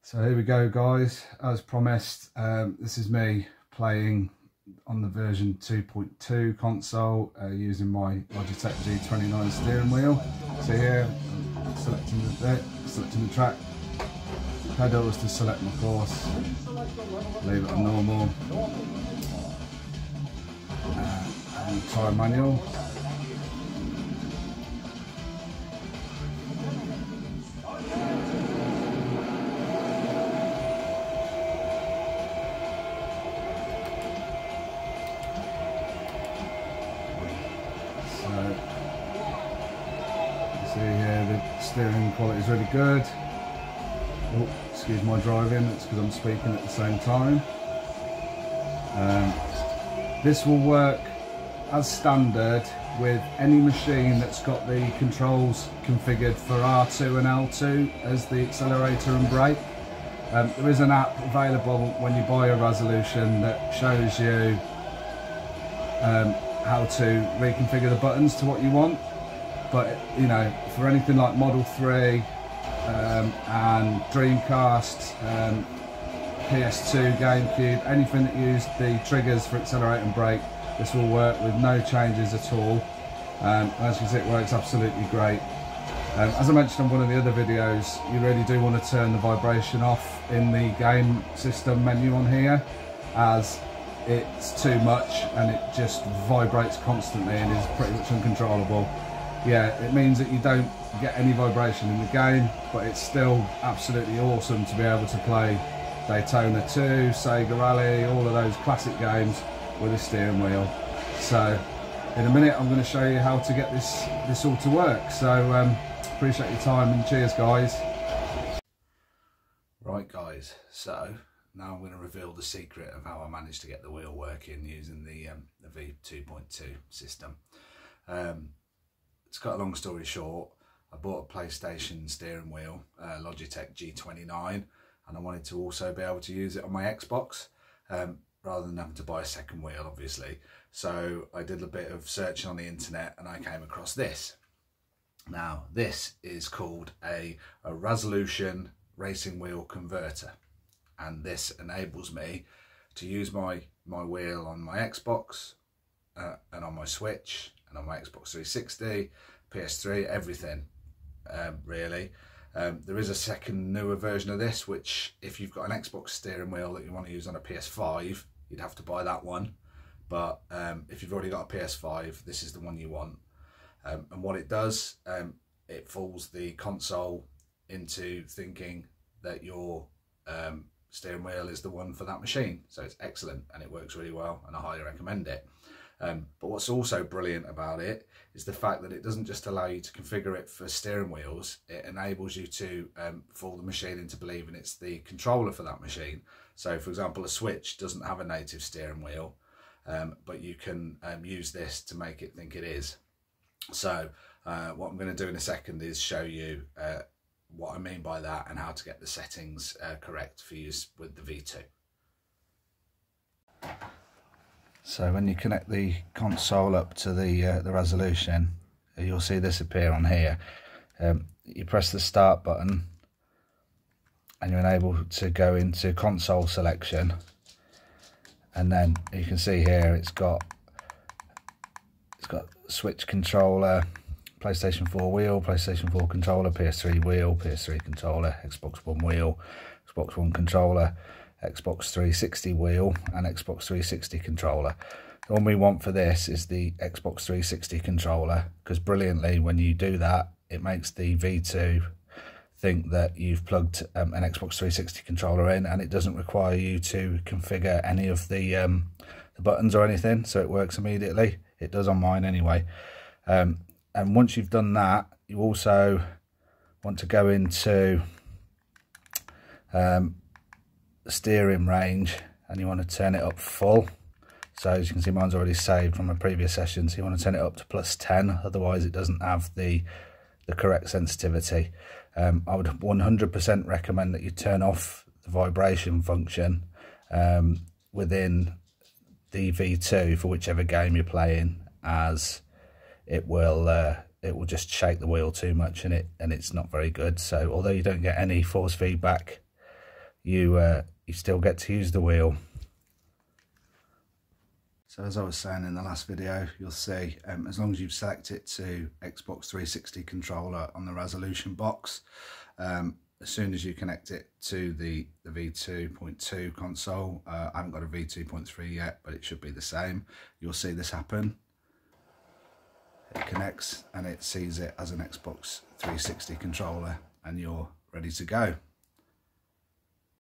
So here we go, guys. As promised, this is me playing on the version 2.2 console using my Logitech G29 steering wheel. So here, I'm selecting the track, pedals to select my course, leave it on normal, and tyre manual. See here, the steering quality is really good. Oh, excuse my driving, it's because I'm speaking at the same time. This will work as standard with any machine that's got the controls configured for R2 and L2 as the accelerator and brake. There is an app available when you buy a Resolution that shows you how to reconfigure the buttons to what you want. But you know, for anything like Model 3 and Dreamcast, PS2, GameCube, anything that used the triggers for accelerate and brake, this will work with no changes at all. As you can see, it works absolutely great. As I mentioned on one of the other videos, you really do want to turn the vibration off in the game system menu on here, as it's too much and it just vibrates constantly and is pretty much uncontrollable. Yeah, it means that you don't get any vibration in the game, but it's still absolutely awesome to be able to play Daytona 2, Sega Rally, all of those classic games with a steering wheel. So in a minute I'm going to show you how to get this all to work. So appreciate your time and cheers, guys. Right guys, so now I'm going to reveal the secret of how I managed to get the wheel working using the V2.2 system. To cut a long story short, I bought a PlayStation steering wheel, Logitech G29, and I wanted to also be able to use it on my Xbox, rather than having to buy a second wheel, obviously. So I did a bit of searching on the internet and I came across this. Now, this is called a Resolution racing wheel converter, and this enables me to use my wheel on my Xbox and on my Switch, and on my Xbox 360, PS3, everything, really. There is a second newer version of this, which if you've got an Xbox steering wheel that you want to use on a PS5, you'd have to buy that one. But if you've already got a PS5, this is the one you want. And what it does, it fools the console into thinking that your steering wheel is the one for that machine. So it's excellent and it works really well, and I highly recommend it. But what's also brilliant about it is the fact that it doesn't just allow you to configure it for steering wheels, it enables you to fool the machine into believing it's the controller for that machine. So for example, a Switch doesn't have a native steering wheel, but you can use this to make it think it is. So what I'm going to do in a second is show you what I mean by that and how to get the settings correct for use with the V2. So when you connect the console up to the Resolution, you'll see this appear on here. You press the start button and you're able to go into console selection, and then you can see here it's got Switch controller, PlayStation 4 wheel, PlayStation 4 controller, PS3 wheel, PS3 controller, Xbox One wheel, Xbox One controller, Xbox 360 wheel and Xbox 360 controller. The one we want for this is the Xbox 360 controller, because brilliantly when you do that, it makes the V2 think that you've plugged an Xbox 360 controller in, and it doesn't require you to configure any of the buttons or anything, so it works immediately. It does on mine anyway. And once you've done that, you also want to go into steering range, and you want to turn it up full. So as you can see, mine's already saved from a previous session, so you want to turn it up to +10, otherwise it doesn't have the correct sensitivity. I would 100% recommend that you turn off the vibration function within the V2 for whichever game you're playing, as it will just shake the wheel too much, and it's not very good. So although you don't get any force feedback you still get to use the wheel. So as I was saying in the last video, you'll see as long as you've selected to Xbox 360 controller on the resolution box, as soon as you connect it to the V2.2 console, I haven't got a V2.3 yet, but it should be the same. You'll see this happen. It connects and it sees it as an Xbox 360 controller, and you're ready to go.